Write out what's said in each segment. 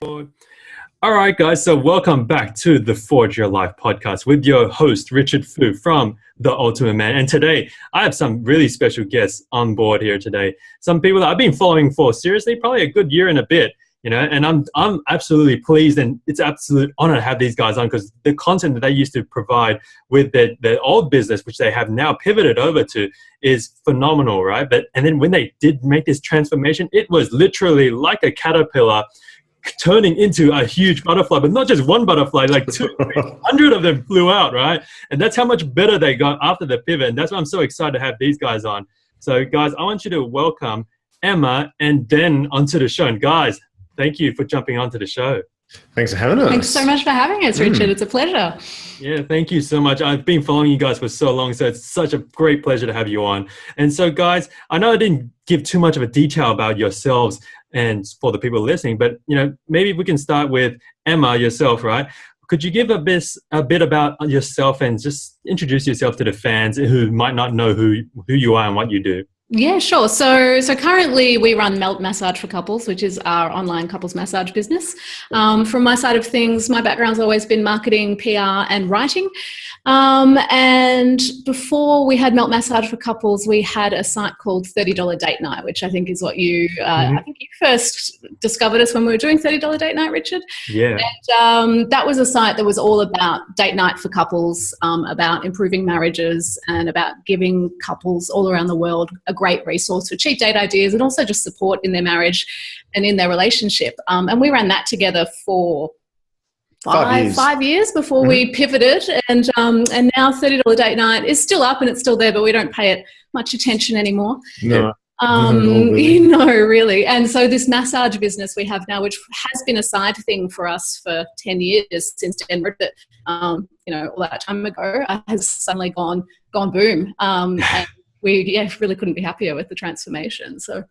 All right, guys. So welcome back to the Forge Your Life podcast with your host, Richard Fu from The Ultimate Man. And today I have some really special guests on board here today. Some people that I've been following for seriously, probably a good year and a bit, and I'm absolutely pleased, and it's an absolute honor to have these guys on because the content that they used to provide with their old business, which they have now pivoted over to, is phenomenal, right? And then when they did make this transformation, it was literally like a caterpillar turning into a huge butterfly, but not just one butterfly, like 200 of them flew out, right? And that's how much better they got after the pivot. And that's why I'm so excited to have these guys on. So guys, I want you to welcome Emma and Den onto the show. And guys, thank you for jumping onto the show. Thanks for having us. Thanks so much for having us, Richard. It's a pleasure. Yeah, thank you so much. I've been following you guys for so long, so it's such a great pleasure to have you on. And so guys, I know I didn't give too much of a detail about yourselves and for the people listening, but maybe we can start with Emma yourself, right? Could you give a bit about yourself and just introduce yourself to the fans who might not know who you are and what you do? Yeah, sure. So currently we run Melt Massage for Couples, which is our online couples massage business. From my side of things, my background's always been marketing, PR, and writing. And before we had Melt Massage for Couples, we had a site called $30 Date Night, which I think is what you, I think you first discovered us when we were doing $30 Date Night, Richard. Yeah. And that was a site that was all about date night for couples, about improving marriages and about giving couples all around the world a great resource for cheap date ideas and also just support in their marriage and in their relationship. And we ran that together for five years before we pivoted, and now $30 Date Night is still up and it's still there, but we don't pay it much attention anymore. No. Really. And so this massage business we have now, which has been a side thing for us for 10 years since Den wrote it, all that time ago, has suddenly gone boom. And we really couldn't be happier with the transformation. So.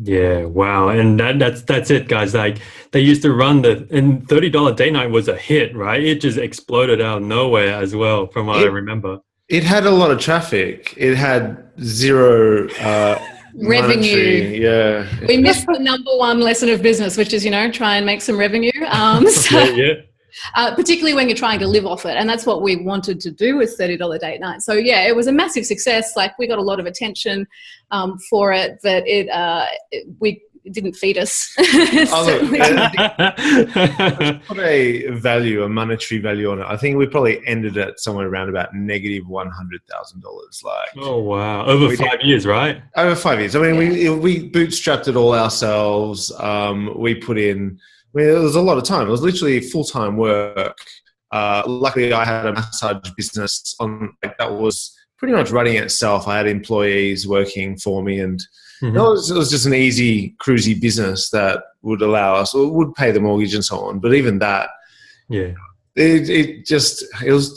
Yeah, wow. And that's it, guys. Like they used to run and $30 Date Night was a hit, right? It just exploded out of nowhere as well, from what I remember. It had a lot of traffic. It had zero revenue. Yeah. We missed the number one lesson of business, which is, try and make some revenue. Particularly when you're trying to live off it. And that's what we wanted to do with $30 Date Night. So yeah, it was a massive success. Like we got a lot of attention for it, but it didn't feed us. Put a monetary value on it. I think we probably ended at somewhere around about negative $100,000. Oh wow! Over 5 years, right? Over 5 years. I mean, we bootstrapped it all ourselves. We put in. It was a lot of time. It was literally full-time work. Luckily, I had a massage business that was pretty much running itself. I had employees working for me, and it was just an easy, cruisy business that would allow us, or would pay the mortgage and so on. But even that, it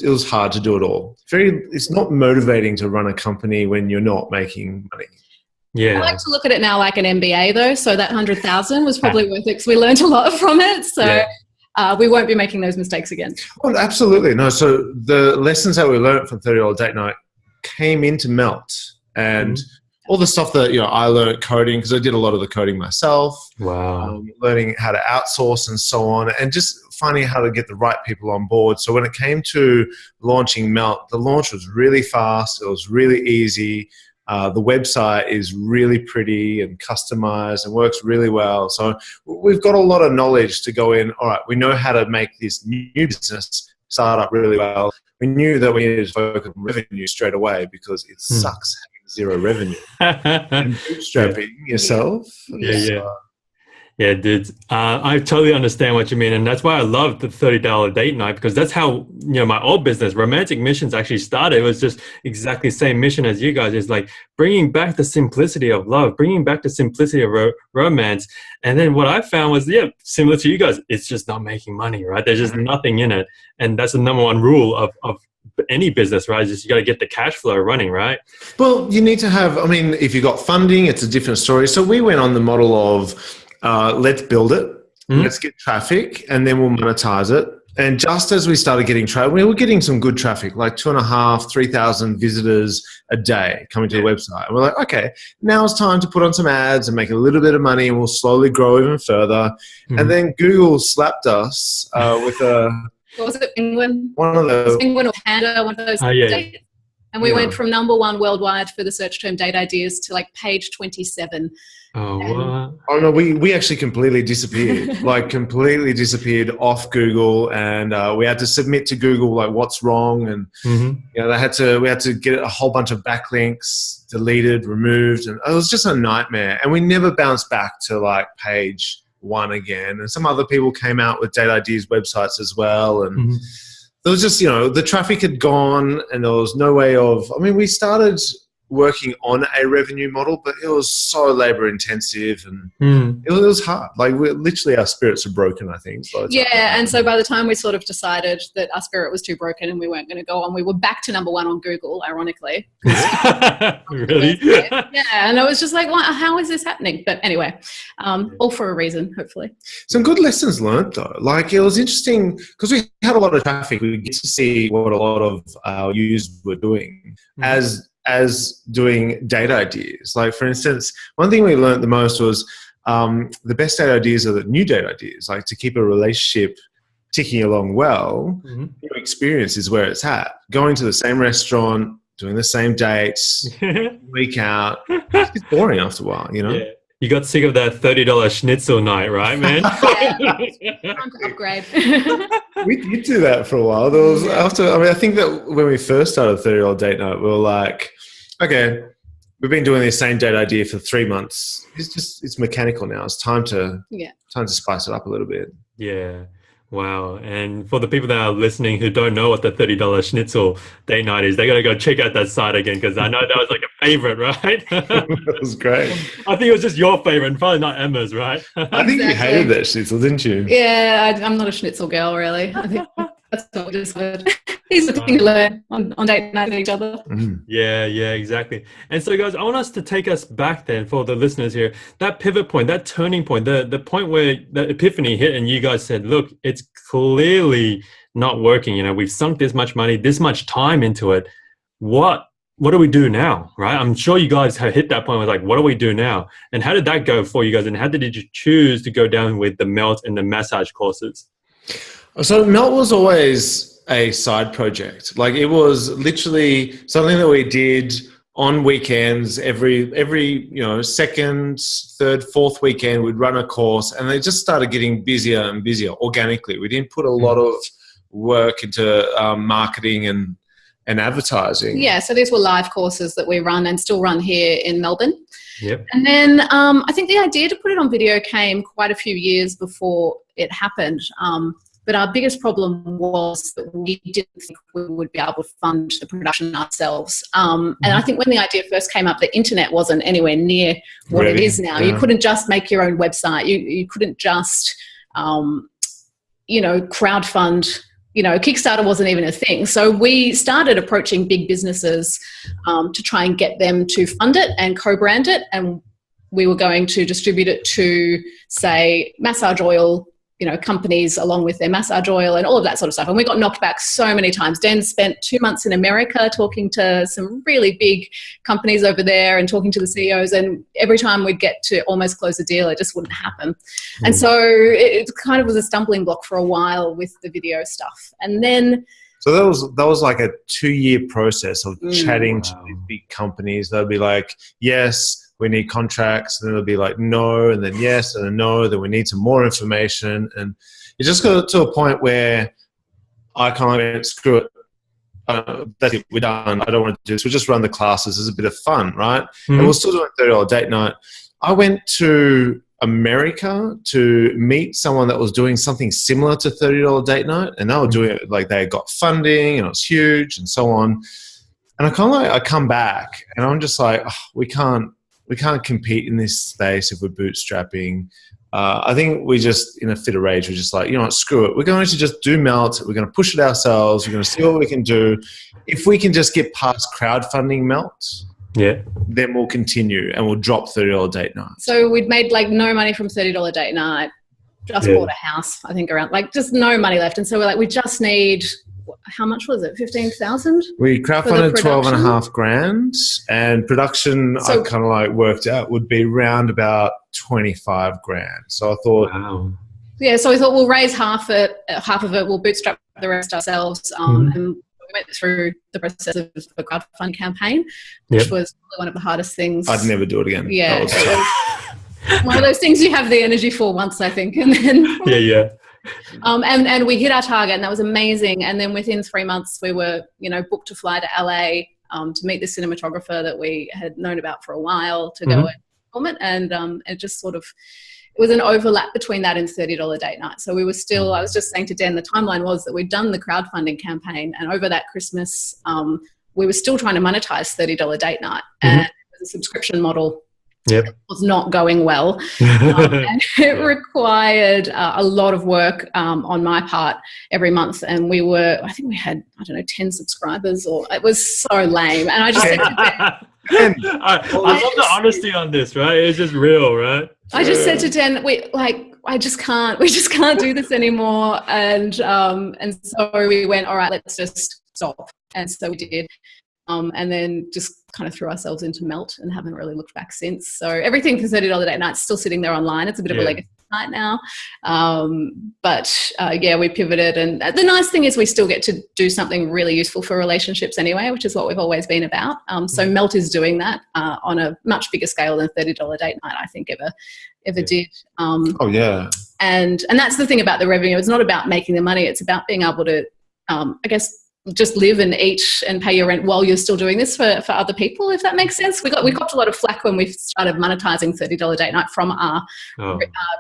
was hard to do it all. It's not motivating to run a company when you're not making money. Yeah. I like to look at it now like an MBA though. So that 100,000 was probably worth it because we learned a lot from it. So we won't be making those mistakes again. Well, absolutely. No. So the lessons that we learned from $30 Date Night came into Melt, and all the stuff that, I learned coding, because I did a lot of the coding myself. Wow. Learning how to outsource and so on, and just finding how to get the right people on board. So when it came to launching Melt, the launch was really fast. It was really easy. The website is really pretty and customized and works really well. So we've got a lot of knowledge to go in. All right, we know how to make this new business start up really well. We knew that we needed to focus on revenue straight away because it sucks having zero revenue. And bootstrapping yourself. Yeah, dude. I totally understand what you mean. And that's why I love the $30 Date Night, because that's how, my old business, Romantic Missions, actually started. It was just exactly the same mission as you guys. It's like bringing back the simplicity of love, bringing back the simplicity of romance. And then what I found was, similar to you guys, it's just not making money, right? There's just nothing in it. And that's the number one rule of any business, right? Just you got to get the cash flow running, right? Well, you need to have, if you got funding, it's a different story. So we went on the model of, let's build it, let's get traffic, and then we'll monetize it. And just as we started getting traffic, we were getting some good traffic, like 2,500, 3,000 visitors a day coming to the website. And we're like, okay, now it's time to put on some ads and make a little bit of money, and we'll slowly grow even further. And then Google slapped us with a... What was it, Penguin? One of those... Penguin or Panda, one of those dates. And we went from #1 worldwide for the search term date ideas to like page 27. Oh, what? Oh no, we actually completely disappeared, like completely disappeared off Google, and we had to submit to Google like what's wrong, and you know we had to get a whole bunch of backlinks deleted, removed, and it was just a nightmare. And we never bounced back to like page 1 again. And some other people came out with date ideas websites as well, and there was just, you know, the traffic had gone, and there was no way of. I mean, we started working on a revenue model, but it was so labor intensive, and it was hard. Like literally our spirits are broken, I think. And so by the time we sort of decided that our spirit was too broken and we weren't going to go on, we were back to #1 on Google, ironically. Really? Yeah, and I was just like, how is this happening? But anyway, all for a reason, hopefully. Some good lessons learned though. Like it was interesting because we had a lot of traffic. We get to see what a lot of our users were doing as doing date ideas. Like for instance, one thing we learned the most was the best date ideas are the new date ideas. Like to keep a relationship ticking along well, your experience is where it's at. Going to the same restaurant, doing the same dates, week out, it's boring after a while, you know? Yeah. You got sick of that $30 schnitzel night, right, man? Time to upgrade. We did do that for a while. There was I think that when we first started $30 date night, we were like, okay, we've been doing this same date idea for 3 months. It's mechanical now. It's time to spice it up a little bit. Yeah. Wow. And for the people that are listening who don't know what the $30 schnitzel date night is, they got to go check out that site again, because I know that was like a favorite, right? That was great. I think it was just your favorite and probably not Emma's, right? I think you hated that schnitzel, didn't you? Yeah, I'm not a schnitzel girl, really. I think that's what we decided. These are the things to learn on date night with each other. Yeah, exactly. And so, guys, I want us to take us back then for the listeners here. That pivot point, that turning point, the point where the epiphany hit and you guys said, look, it's clearly not working. You know, we've sunk this much money, this much time into it. What do we do now, right? I'm sure you guys have hit that point with like, what do we do now? And how did that go for you guys? And how did you choose to go down with the melt and the massage courses? So melt was always a side project. Like it was literally something that we did on weekends. Every second, third, fourth weekend we'd run a course, and they just started getting busier and busier organically. We didn't put a lot of work into marketing and advertising. Yeah, so these were live courses that we run and still run here in Melbourne. Yep. And then I think the idea to put it on video came quite a few years before it happened. But our biggest problem was that we didn't think we would be able to fund the production ourselves. And I think when the idea first came up, the internet wasn't anywhere near what it is now. Yeah. You couldn't just make your own website. You couldn't just, crowdfund. Kickstarter wasn't even a thing. So we started approaching big businesses to try and get them to fund it and co-brand it. And we were going to distribute it to, say, massage oil companies along with their massage oil and all of that sort of stuff. And we got knocked back so many times. Dan spent 2 months in America talking to some really big companies over there and talking to the CEOs. And every time we'd get to almost close a deal, it just wouldn't happen. And so it kind of was a stumbling block for a while with the video stuff. And then... So that was like a 2-year process of chatting to these big companies. They'll be like, yes, we need contracts, and then it'll be like, no, and then yes, and then no, then we need some more information. And it just got to a point where I kind of went, screw it. That's it, we're done. I don't want to do this. We'll just run the classes. It's a bit of fun, right? And we're still doing $30 date night. I went to America to meet someone that was doing something similar to $30 date night, and they were doing it like they got funding and it was huge and so on. And I come back and I'm just like, we can't compete in this space if we're bootstrapping. I think we just, in a fit of rage, we're just like, screw it. We're going to just do melt. We're going to push it ourselves. We're going to see what we can do. If we can just get past crowdfunding melt, then we'll continue and we'll drop $30 date night. So we'd made like no money from $30 date night. just bought a house, I think, around like just no money left. And so we're like, we just need, how much was it? 15,000? We crowdfunded 12.5 grand, and production I kind of like worked out would be round about 25 grand. So I thought, wow. Yeah, so we thought we'll raise half of it, we'll bootstrap the rest ourselves. And we went through the process of the crowdfunding campaign, which was probably one of the hardest things. I'd never do it again. Yeah, it was one of those things you have the energy for once, I think, and then and we hit our target, and that was amazing. And then within 3 months, we were booked to fly to LA to meet the cinematographer that we had known about for a while to go and film it, and it just sort of. It was an overlap between that and $30 date night. So we were still, I was just saying to Den, the timeline was that we'd done the crowdfunding campaign, and over that Christmas, we were still trying to monetize $30 date night. And it was a subscription model. Yep. It was not going well. And it required a lot of work on my part every month. And I think we had, 10 subscribers, or it was so lame. And I just said to Den, I love the honesty on this, right? It's just real, right? I just said to Den, we just can't do this anymore. And so we went, all right, let's just stop. And so we did. And then just kind of threw ourselves into Melt and haven't really looked back since. So everything for $30 date night's still sitting there online. It's a bit of a legacy site now. But we pivoted. And the nice thing is we still get to do something really useful for relationships anyway, which is what we've always been about. So Melt is doing that on a much bigger scale than $30 date night, I think, ever did. And that's the thing about the revenue. It's not about making the money. It's about being able to, just live and eat and pay your rent while you're still doing this for other people, if that makes sense. We got a lot of flack when we started monetizing $30 date night from our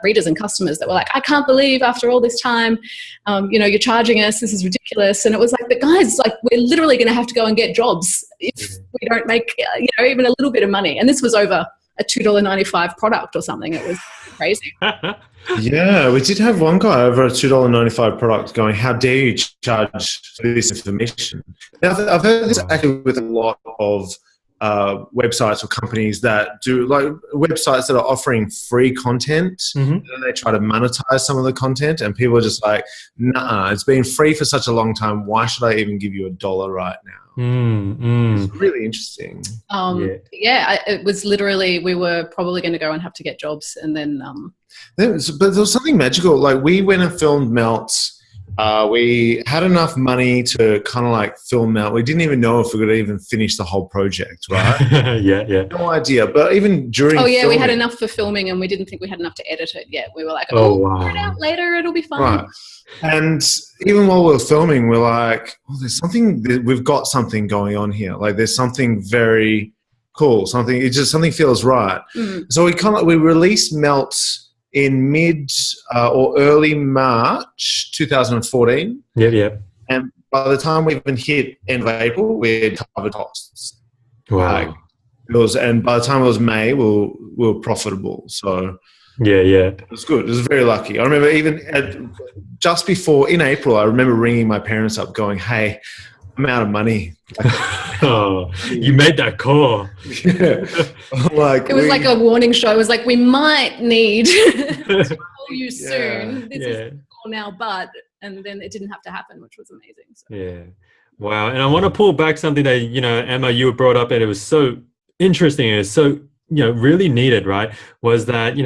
readers and customers that were like, I can't believe after all this time, you're charging us, this is ridiculous. And it was like, but guys, like, we're literally going to have to go and get jobs if we don't make, even a little bit of money. And this was over a $2.95 product or something. It was crazy. Yeah, we did have one guy over a $2.95 product going, how dare you charge for this information? I've heard this actually with a lot of websites or companies that do, like, websites that are offering free content, and then they try to monetize some of the content, and people are just like, nah, it's been free for such a long time, why should I even give you $1 right now? It's really interesting. It was literally, we were probably going to go and have to get jobs, and then but there was something magical. Like, we went and filmed Melt. We had enough money to kind of like film Melt. We didn't even know if we could even finish the whole project, right? No idea. But even during filming, we had enough for filming, and we didn't think we had enough to edit it yet. We were like, we'll figure it out later, it'll be fine. Right. And even while we were filming, we're like, we've got something going on here. Like, there's something very cool. Something feels right. So we released Melt in mid or early March 2014. Yep. And by the time we even hit end of April, we had covered costs. Wow. And by the time it was May, we were profitable. So yeah. It was good. It was very lucky. I remember even just before, in April, I remember ringing my parents up going, hey, I'm out of money. You made that call. Yeah. It was like a warning shot. It was like, we might need to call you soon. This is the call now, and then it didn't have to happen, which was amazing. So. Yeah. Wow. And I want to pull back something that, Emma, you brought up, and it was so interesting. And it's so, really needed, right? Was that,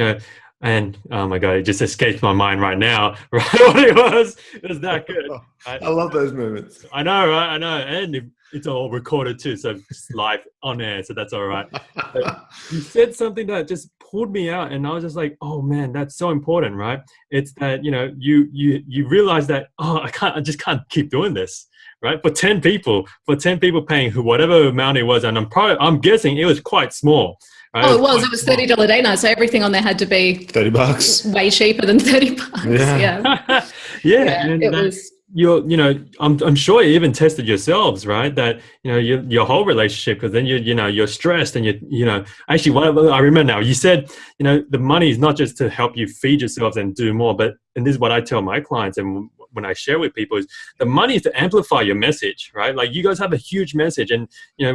and oh my God, it just escaped my mind right now. Right, what it was that good. I love those moments. I know, right? I know, and it's all recorded too, so it's live on air, so that's all right. But you said something that just pulled me out, and I was just like, oh man, that's so important, right? It's that you realize that I just can't keep doing this. Right, for 10 people paying whatever amount it was, and I'm guessing it was quite small. Right? It was $30 day night, so everything on there had to be $30, way cheaper than $30. And it was. I'm sure you even tested yourselves, right? That your whole relationship, because then you're stressed, and actually what I remember now, you said the money is not just to help you feed yourselves and do more, and this is what I tell my clients, and when I share with people is the money is to amplify your message, right? Like you guys have a huge message, and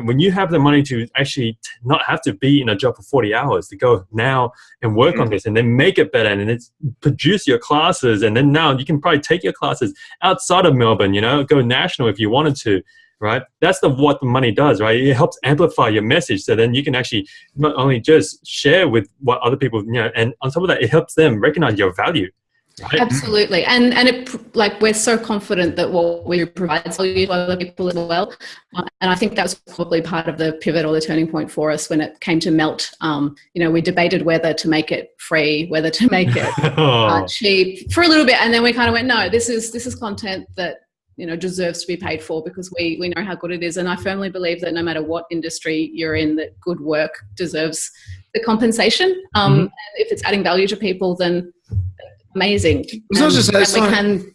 when you have the money to actually not have to be in a job for 40 hours, to go now and work on this and then make it better, and it's produce your classes, and then now you can probably take your classes outside of Melbourne, go national if you wanted to. Right, that's what the money does, right? It helps amplify your message, so then you can actually not only just share with what other people, and on top of that, it helps them recognize your value. Right? Absolutely, and it, like, we're so confident that what we provide value to other people as well, and I think that was probably part of the pivot or the turning point for us when it came to Melt. We debated whether to make it free, whether to make it cheap for a little bit, and then we kind of went, no, this is content that deserves to be paid for, because we know how good it is. And I firmly believe that no matter what industry you're in, that good work deserves the compensation. If it's adding value to people, then amazing. It's not just that,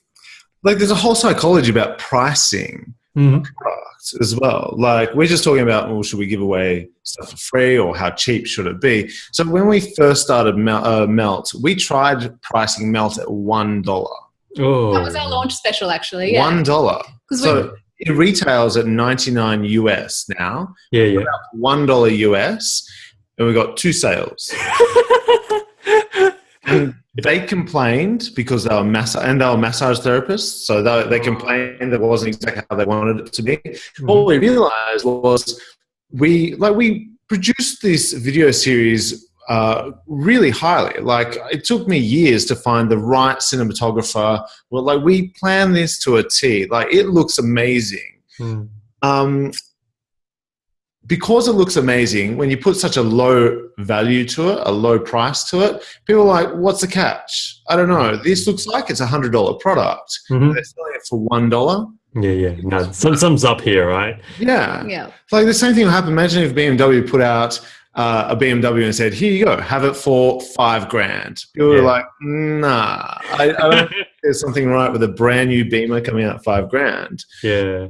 there's a whole psychology about pricing products as well. Like, we're just talking about, well, should we give away stuff for free, or how cheap should it be? So when we first started Melt, we tried pricing Melt at $1. Oh. That was our launch special, actually. Yeah. $1. So it retails at $99 US now. Yeah. About $1 US, and we got 2 sales. And they complained because they were massage therapists. So they complained that it wasn't exactly how they wanted it to be. What we realized was we produced this video series really highly. Like, it took me years to find the right cinematographer. Well, like, we planned this to a T. Like, it looks amazing. Because it looks amazing, when you put such a low value to it, a low price to it, people are like, what's the catch? I don't know. This looks like it's $100 product. They're selling it for $1. Yeah. No, sums up here, right? Yeah. Yeah. Like, the same thing will happen. Imagine if BMW put out a BMW and said, here you go, have it for $5,000. People were like, nah, I don't think there's something right with a brand new Beamer coming out $5,000. Yeah.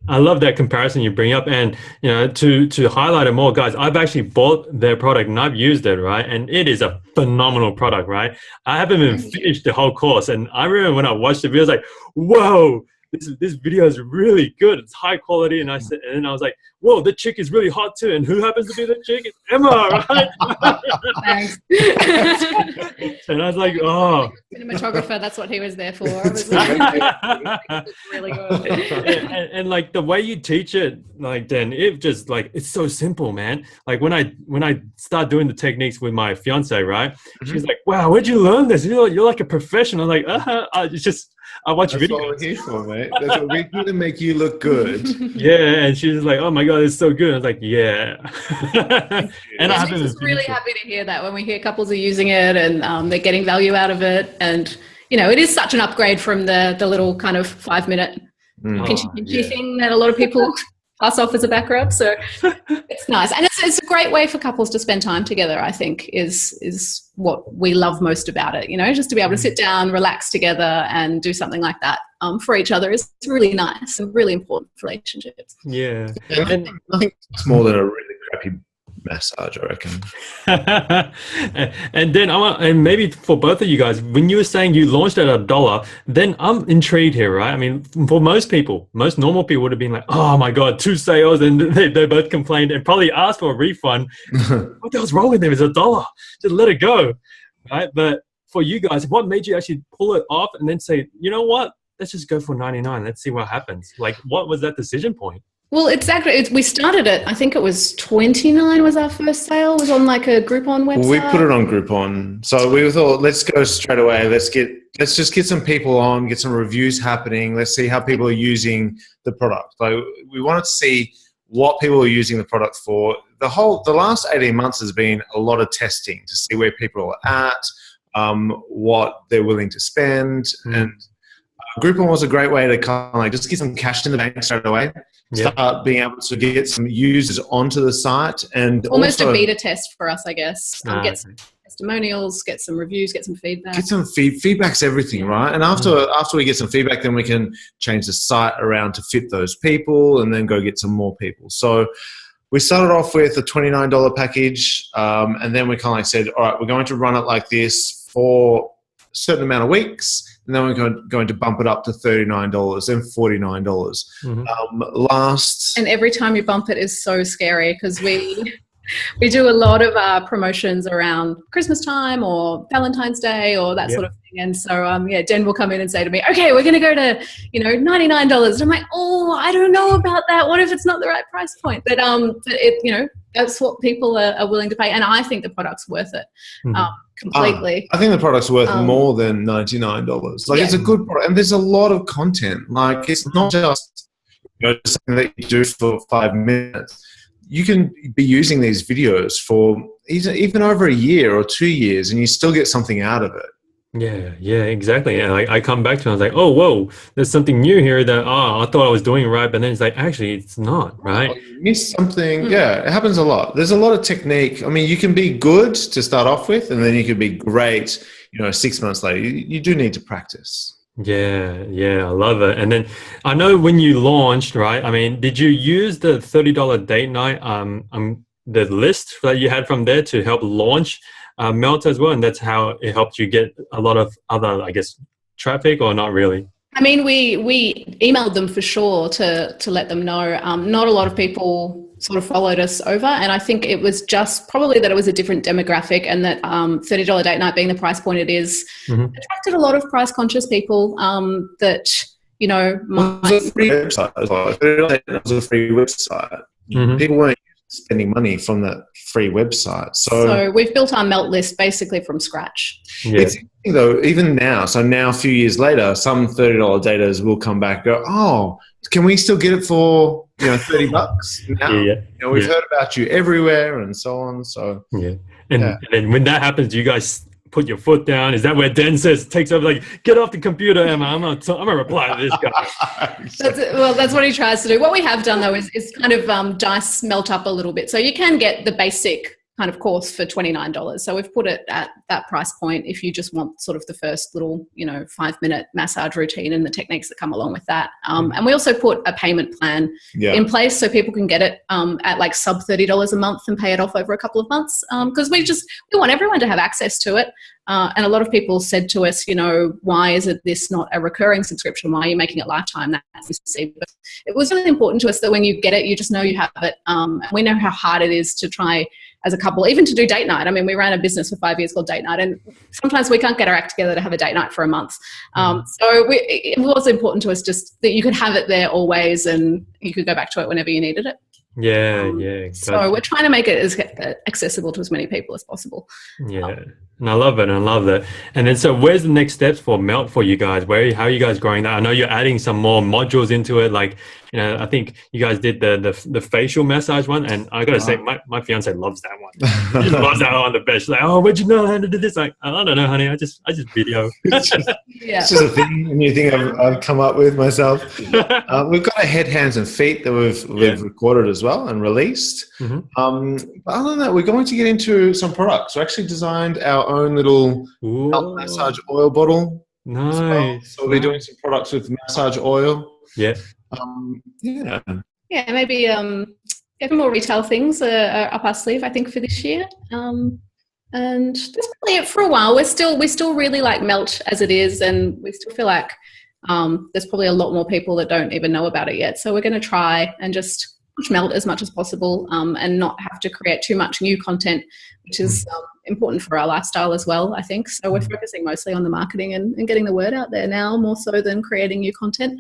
I love that comparison you bring up, and to highlight it more, guys, I've actually bought their product and I've used it, right? And it is a phenomenal product, right? I haven't even finished the whole course, and I remember when I watched the video, I was like, whoa, this video is really good. It's high quality. And I was like, whoa, the chick is really hot too. And who happens to be the chick? It's Emma, right? Thanks. And I was like, oh. Cinematographer, that's what he was there for. It was like, really good. And like the way you teach it, like, Dan, it just like, it's so simple, man. Like when I start doing the techniques with my fiance, right? She's like, wow, where'd you learn this? You're like a professional. I'm like, it's just, I watch videos. That's what we're here for, mate. That's what we're here to make you look good. Yeah, and she was like, "Oh my god, it's so good." I was like, "Yeah." And I was really happy to hear that when we hear couples are using it and they're getting value out of it, and it is such an upgrade from the little kind of 5-minute pinchy thing that a lot of people pass off as a back rub. So it's nice, and it's a great way for couples to spend time together. I think is what we love most about it. Just to be able to sit down, relax together, and do something like that for each other is really nice and really important for relationships. Yeah, and I think it's more than a really crappy massage, I reckon. And then and maybe for both of you guys, when you were saying you launched at $1, then I'm intrigued here, right? I mean, for most normal people would have been like, oh my god, 2 sales, and they both complained and probably asked for a refund. What the hell's wrong with them? It's $1, just let it go, right? But for you guys, what made you actually pull it off and then say, you know what, let's just go for $99, let's see what happens? Like, what was that decision point? Well, exactly. We started it, I think it was $29 was our first sale. It was on like a Groupon website. We put it on Groupon. So we thought, let's go straight away. Let's just get some people on, get some reviews happening. Let's see how people are using the product. Like, we wanted to see what people are using the product for. The last 18 months has been a lot of testing to see where people are at, what they're willing to spend. And Groupon was a great way to kind of like just get some cash in the bank straight away. Start being able to get some users onto the site, and almost also a beta test for us, I guess. Get some testimonials, get some reviews, get some feedback. Get some feedback's everything, right? And after we get some feedback, then we can change the site around to fit those people, and then go get some more people. So we started off with a $29 package, and then we kind of like said, all right, we're going to run it like this for a certain amount of weeks. and then we're going to bump it up to $39 and $49. And every time you bump it is so scary because we do a lot of promotions around Christmas time or Valentine's Day or that sort of thing. And so, Den will come in and say to me, okay, we're going to go to, $99. And I'm like, oh, I don't know about that. What if it's not the right price point? But that's what people are willing to pay. And I think the product's worth it completely. I think the product's worth more than $99. It's a good product. And there's a lot of content. Like, it's not just something that you do for 5 minutes. You can be using these videos for even over a year or 2 years, and you still get something out of it. Yeah, exactly. And I come back to it, I was like, oh, whoa, there's something new here that, I thought I was doing right, but then it's like, actually, it's not, right? You missed something. Yeah, it happens a lot. There's a lot of technique. I mean, you can be good to start off with, and then you can be great, 6 months later. You do need to practice. Yeah, I love it. And then I know when you launched, right? I mean, did you use the $30 date night, the list that you had from there to help launch Melt as well? And that's how it helped you get a lot of other, I guess, traffic, or not really? I mean, we emailed them for sure to let them know. Not a lot of people sort of followed us over, and I think it was just probably that it was a different demographic, and that $30 date night being the price point it is attracted a lot of price conscious people that it was a free website as well. It was a free website. People weren't spending money from that free website. So we've built our Melt list basically from scratch. It's interesting though, even now, a few years later, some $30 daters will come back and go, oh, can we still get it for $30 now? We've heard about you everywhere and so on. So and then when that happens, do you guys put your foot down? Is that where Den takes over, like, get off the computer, Emma, I'm gonna reply to this guy? That's what he tries to do. What we have done though is kind of dice Melt up a little bit, so you can get the basic kind of course for $29. So we've put it at that price point if you just want sort of the first little 5-minute massage routine and the techniques that come along with that. And we also put a payment plan in place so people can get it at like sub $30 a month and pay it off over a couple of months, because we want everyone to have access to it. And a lot of people said to us, why is this not a recurring subscription? Why are you making it lifetime? That's but it was really important to us that when you get it, you just know you have it. We know how hard it is to try as a couple, even to do date night. I mean, we ran a business for 5 years called Date Night, and sometimes we can't get our act together to have a date night for a month. So it was important to us just that you could have it there always, and you could go back to it whenever you needed it. Exactly. So we're trying to make it as accessible to as many people as possible. And I love it. And then, so where's the next steps for Melt for you guys? How are you guys growing that? I know you're adding some more modules into it. Like, I think you guys did the facial massage one, and I gotta say, my fiance loves that one. She loves that one the best. She's like, oh, where'd you know how to do this? Like, I don't know, honey. I just video. It's just a new thing I've come up with myself. We've got a head, hands, and feet that we've recorded as well and released. But other than that, we're going to get into some products. We actually designed our own little massage oil bottle. Nice. Well. So we'll be doing some products with massage oil. Maybe have more retail things are up our sleeve, I think, for this year. And that's probably it for a while. We still really like Melt as it is, and we still feel like there's probably a lot more people that don't even know about it yet. So we're going to try and just push Melt as much as possible, and not have to create too much new content, which is important for our lifestyle as well, I think. So we're focusing mostly on the marketing and getting the word out there now, more so than creating new content.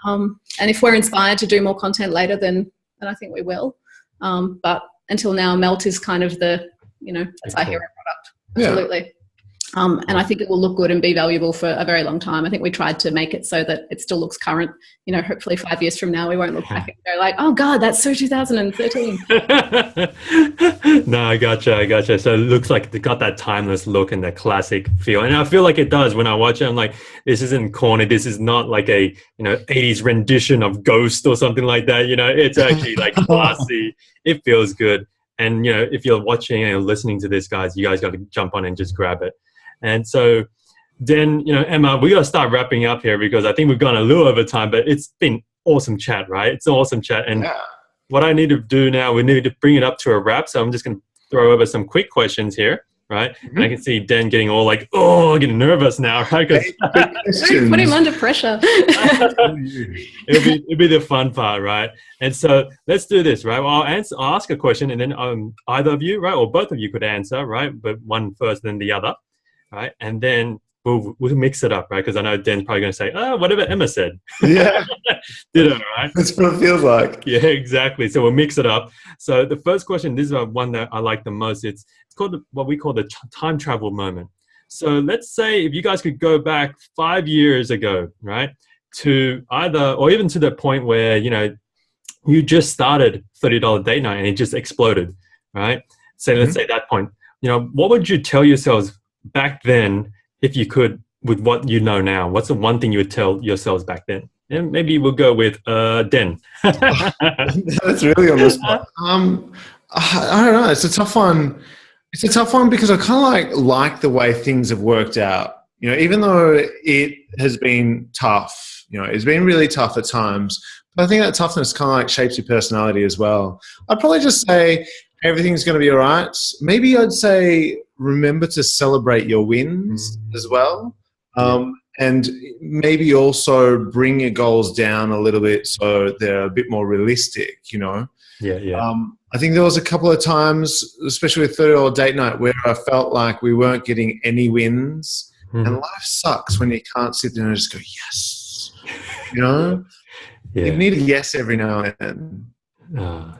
And if we're inspired to do more content later, then I think we will. But until now, Melt is kind of the, that's our hero product. Absolutely. And I think it will look good and be valuable for a very long time. I think we tried to make it so that it still looks current. Hopefully 5 years from now, we won't look back and go like, oh God, that's so 2013. No, I gotcha. So it looks like it got that timeless look and that classic feel. And I feel like it does when I watch it. I'm like, this isn't corny. This is not like a, 80s rendition of Ghost or something like that. It's actually like classy. It feels good. And, if you're watching and listening to this, guys, you guys got to jump on and just grab it. And so then, Emma, we got to start wrapping up here because I think we've gone a little over time, but it's been awesome chat, right? It's an awesome chat. And what I need to do now, we need to bring it up to a wrap. So I'm just going to throw over some quick questions here, right? And I can see Dan getting all like, oh, getting nervous now, right? Because put him under pressure. it'll be the fun part, right? And so let's do this, right? Well, I'll ask a question, and then either of you, right, or both of you could answer, right? But one first, then the other, right? And then we'll mix it up, right? Because I know Dan's probably going to say, oh, whatever Emma said. Yeah. Ditto, right? That's what it feels like. Yeah, exactly. So we'll mix it up. So the first question, this is one that I like the most. It's called what we call the time travel moment. So let's say if you guys could go back 5 years ago, right, to either, or even to the point where, you know, you just started $30 date night and it just exploded, right? So let's say that point, you know, what would you tell yourselves back then if you could, with what you know now? What's the one thing you would tell yourselves back then? And maybe we'll go with Den. That's really on the spot. I don't know. It's a tough one. It's a tough one because I kind of like the way things have worked out. You know, even though it has been tough, you know, it's been really tough at times. But I think that toughness kind of like shapes your personality as well. I'd probably just say everything's going to be all right. Maybe I'd say remember to celebrate your wins as well. And maybe also bring your goals down a little bit so they're a bit more realistic, you know? Yeah. I think there was a couple of times, especially with $30 date night, where I felt like we weren't getting any wins. And life sucks when you can't sit there and just go, yes, you know? Yeah. You need a yes every now and then.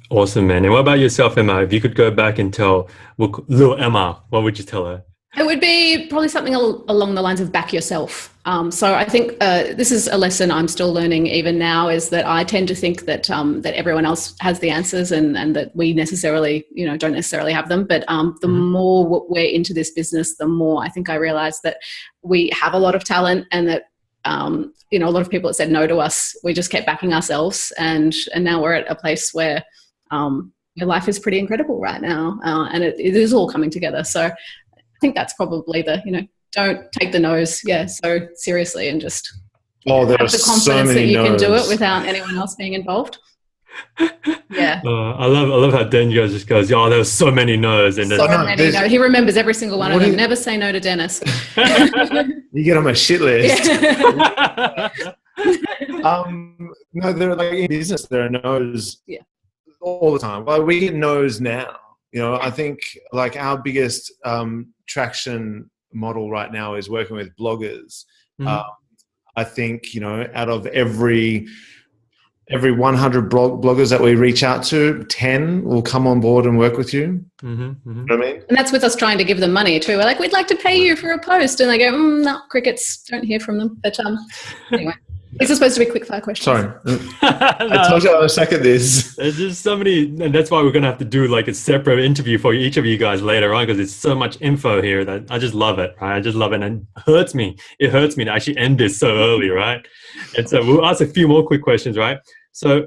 Awesome, man. And what about yourself, Emma? If you could go back and tell little Emma, what would you tell her? It would be probably something along the lines of back yourself. So I think this is a lesson I'm still learning even now, is that I tend to think that that everyone else has the answers and that we necessarily, you know, don't necessarily have them. But the more we're into this business, the more I think I realize that we have a lot of talent and that, you know, a lot of people that said no to us, we just kept backing ourselves. And now we're at a place where your life is pretty incredible right now. And it is all coming together. So I think that's probably you know, don't take the no's, so seriously, and just have the confidence that you can do it without anyone else being involved. Yeah. I love how Dan just goes, oh, there was so many no's. And so many no's. He remembers every single one of them. Never say no to Denis. You get on my shit list. Yeah. No, they're like in business, there are no's all the time. Well, we get no's now. You know, I think like our biggest traction model right now is working with bloggers. I think, you know, out of every 100 bloggers that we reach out to, 10 will come on board and work with you. You know what I mean? And that's with us trying to give them money too. We're like, we'd like to pay you for a post. And they go, no, crickets, don't hear from them. But anyway. These are supposed to be quick fire questions. Sorry. I told you I was second this. There's just so many, and that's why we're going to have to do like a separate interview for each of you guys later on, because there's so much info here that I just love it, right? I just love it, and it hurts me. It hurts me to actually end this so early, right? And so we'll ask a few more quick questions, right? So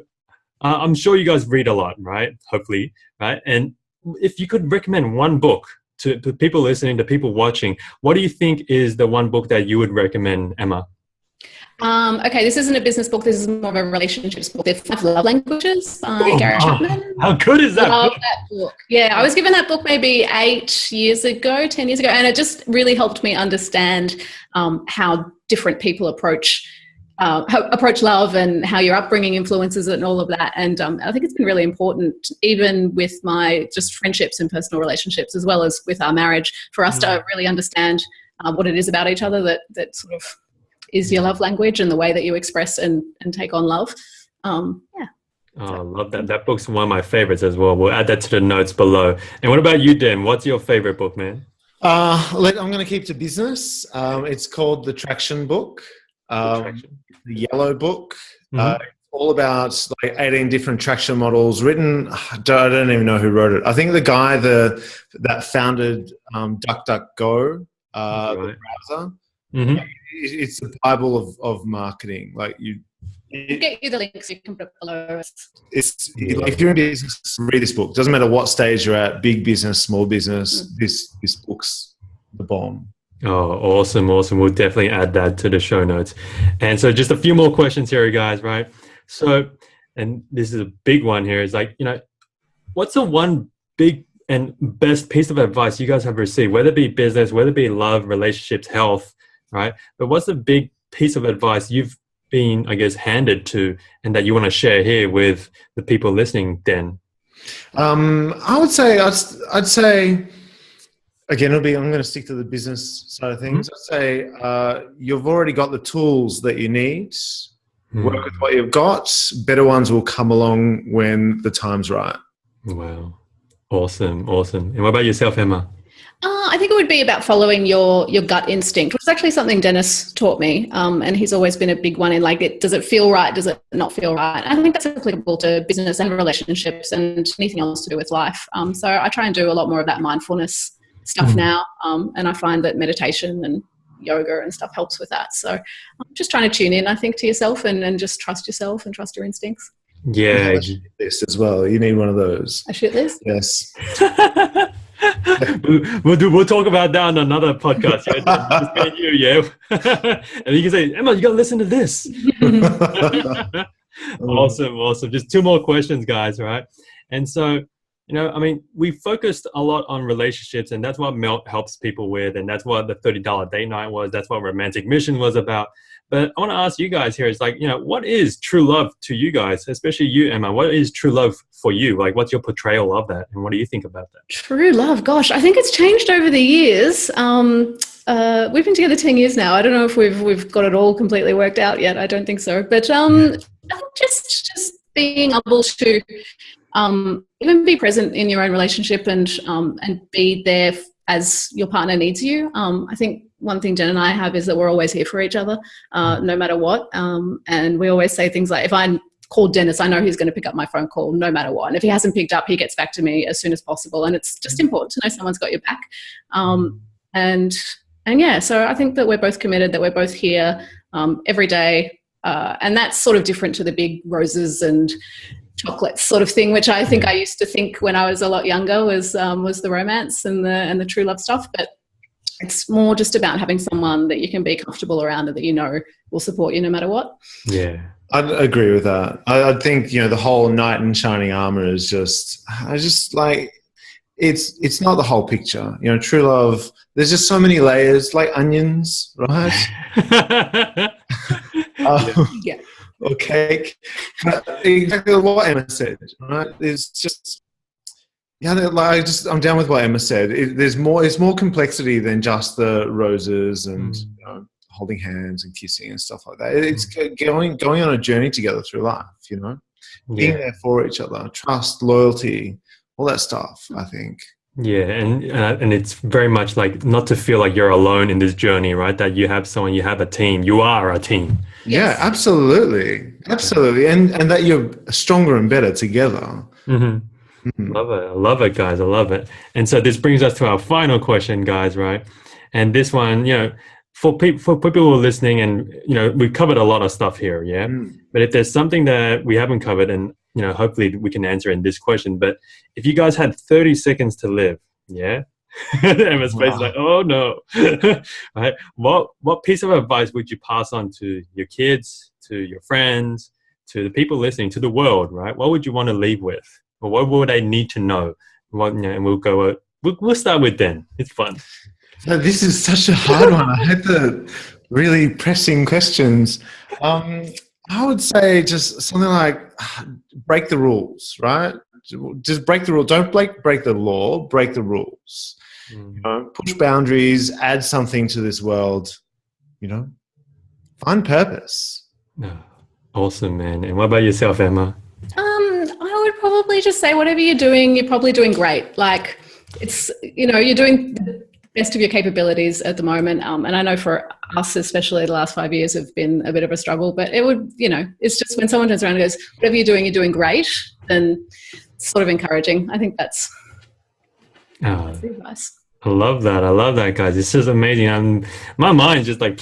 I'm sure you guys read a lot, right? Hopefully, right? And if you could recommend one book to people listening, to people watching, what do you think is the one book that you would recommend, Emma? Okay, this isn't a business book. This is more of a relationships book. There's 5 Love Languages by Gary Chapman. How good is that? Love that book. Yeah, I was given that book maybe 10 years ago, and it just really helped me understand how different people approach love and how your upbringing influences it and all of that. And I think it's been really important, even with my just friendships and personal relationships, as well as with our marriage, for us to really understand what it is about each other that sort of is your love language and the way that you express and take on love. Oh, I love that. That book's one of my favorites as well. We'll add that to the notes below. And what about you, Dan? What's your favorite book, man? I'm going to keep to business. It's called The Traction Book, the yellow book. All about like 18 different traction models written. I don't even know who wrote it. I think the guy that founded DuckDuckGo, the browser. It's the Bible of marketing. Like you get you the links. You can put it below. It's like if you're in business, read this book. Doesn't matter what stage you're at, big business, small business. This book's the bomb. Oh, awesome. We'll definitely add that to the show notes. And so just a few more questions here, guys, right? So, and this is a big one here, is like, you know, what's the one big and best piece of advice you guys have received, whether it be business, whether it be love, relationships, health, right? But what's the big piece of advice you've been, I guess, handed to and that you want to share here with the people listening, Den? I would say, I'd say, again, I'm going to stick to the business side of things. I'd say you've already got the tools that you need. Work with what you've got. Better ones will come along when the time's right. Wow. Awesome. And what about yourself, Emma? I think it would be about following your gut instinct, which is actually something Denis taught me. And he's always been a big one in like, does it feel right? Does it not feel right? I think that's applicable to business and relationships and anything else to do with life. So I try and do a lot more of that mindfulness stuff now. And I find that meditation and yoga and stuff helps with that. So I'm just trying to tune in, I think, to yourself and just trust yourself and trust your instincts. Yeah. A shit list as well. You need one of those. A shit list? Yes. We'll talk about that on another podcast. Yeah. And you can say, Emma, you got to listen to this. Awesome. Just 2 more questions, guys, right? And so, we focused a lot on relationships, and that's what Melt helps people with, and that's what the $30 date night was. That's what Romantic Mission was about. But I want to ask you guys here, it's like, what is true love to you guys, especially you, Emma? What is true love for you? Like, what's your portrayal of that? And what do you think about that? True love, gosh, I think it's changed over the years. We've been together 10 years now. I don't know if we've got it all completely worked out yet. I don't think so. But I think just being able to even be present in your own relationship and be there as your partner needs you. I think one thing Jen and I have is that we're always here for each other, no matter what. And we always say things like, if I call Denis, I know he's going to pick up my phone call no matter what. And if he hasn't picked up, he gets back to me as soon as possible. And it's just important to know someone's got your back. And yeah, so I think that we're both committed, that we're both here every day. And that's sort of different to the big roses and chocolates sort of thing, which I think I used to think when I was a lot younger was the romance and the true love stuff. But it's more just about having someone that you can be comfortable around and that will support you no matter what. Yeah. I'd agree with that. I think, the whole knight in shining armor is it's not the whole picture. True love, there's just so many layers, like onions, right? Yeah. Or cake. Exactly what Emma said, right? It's just, I'm down with what Emma said. It's more complexity than just the roses and holding hands and kissing and stuff like that. It's going on a journey together through life, being there for each other, trust, loyalty, all that stuff, I think. Yeah, and it's very much like not to feel like you're alone in this journey, right? That you have someone, you have a team, you are a team. Yeah, absolutely, and that you're stronger and better together. I love it, guys. I love it. And so this brings us to our final question, guys, right? And this one, for people who are listening, and we've covered a lot of stuff here, yeah. But if there's something that we haven't covered, and hopefully we can answer in this question. But if you guys had 30 seconds to live, yeah, Emma's face is like, oh no, right? What piece of advice would you pass on to your kids, to your friends, to the people listening, to the world, right? What would you want to leave with, or what would they need to know? And we'll go. We'll start with Den. It's fun. No, this is such a hard one. I had the really pressing questions. I would say just something like break the rules, right? Just break the rule. Don't break the law, break the rules. Push boundaries, add something to this world, find purpose. Awesome, man. And what about yourself, Emma? I would probably just say whatever you're doing, you're probably doing great. Like it's, you're doing the best of your capabilities at the moment. And I know for us, especially the last 5 years have been a bit of a struggle, but it would, it's just when someone turns around and goes, whatever you're doing great, then it's sort of encouraging. I think that's the advice. I love that, guys. This is amazing. My mind's just like,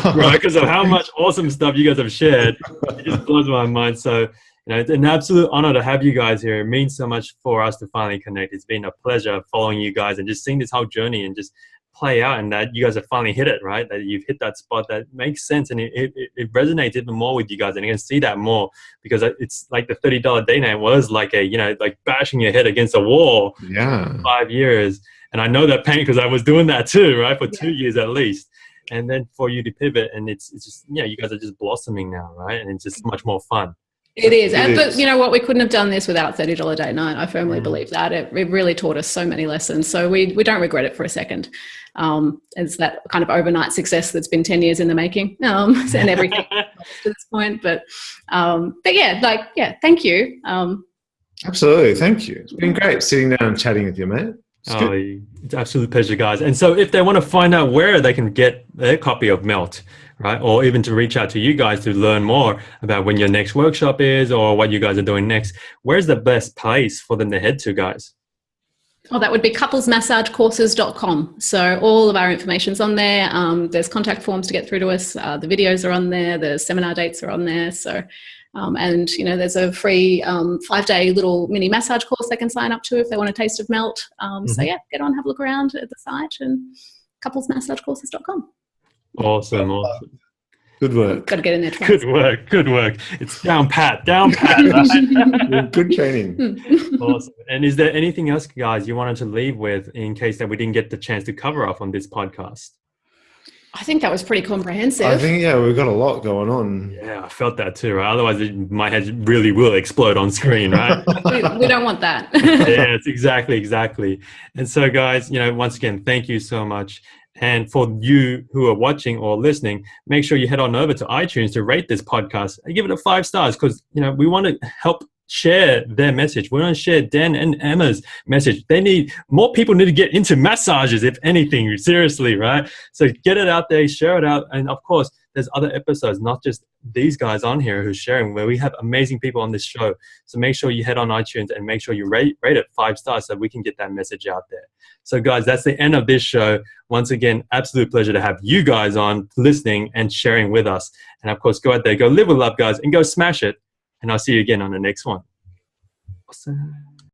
right, because of how much awesome stuff you guys have shared. It just blows my mind. So, it's an absolute honor to have you guys here. It means so much for us to finally connect. It's been a pleasure following you guys and just seeing this whole journey and just play out, and that you guys have finally hit it, right? That you've hit that spot that makes sense, and it resonates even more with you guys, and you can see that more because it's like the $30 day night was like a, you know, like bashing your head against a wall. Yeah. For 5 years. And I know that pain because I was doing that too, right? For 2 years at least. And then for you to pivot, and it's just, yeah, you guys are just blossoming now, right? And it's just much more fun. It is. But you know what? We couldn't have done this without $30 date night. I firmly believe that. It really taught us so many lessons. So we don't regret it for a second. It's that kind of overnight success that's been 10 years in the making, and everything to this point. But yeah, thank you. Absolutely. Thank you. It's been great sitting down and chatting with you, mate. It's an absolute pleasure, guys. And so if they want to find out where they can get their copy of Melt, right, or even to reach out to you guys to learn more about when your next workshop is or what you guys are doing next, where's the best place for them to head to, guys? Oh, that would be couplesmassagecourses.com. So all of our information's on there. There's contact forms to get through to us. The videos are on there. The seminar dates are on there. So, and, you know, there's a free 5-day little mini massage course they can sign up to if they want a taste of Melt. So, yeah, get on, have a look around at the site and couplesmassagecourses.com. Awesome. Good work. Got to get in there. Good work. It's down pat. Right? Good training. Awesome. And is there anything else, guys, you wanted to leave with in case that we didn't get the chance to cover off on this podcast? I think that was pretty comprehensive. I think, yeah, we've got a lot going on. Yeah, I felt that too, right? Otherwise, my head really will explode on screen, right? we don't want that. Yeah, it's exactly. And so, guys, you know, once again, thank you so much. And for you who are watching or listening, make sure you head on over to iTunes to rate this podcast and give it a 5 stars because, you know, we want to help share their message. We want to share Dan and Emma's message. More people need to get into massages, if anything, seriously, right? So get it out there, share it out. And of course, there's other episodes, not just these guys on here who's sharing, where we have amazing people on this show. So make sure you head on iTunes and make sure you rate it 5 stars so we can get that message out there. So guys, that's the end of this show. Once again, absolute pleasure to have you guys on listening and sharing with us. And of course, go out there, go live with love, guys, and go smash it. And I'll see you again on the next one. Awesome.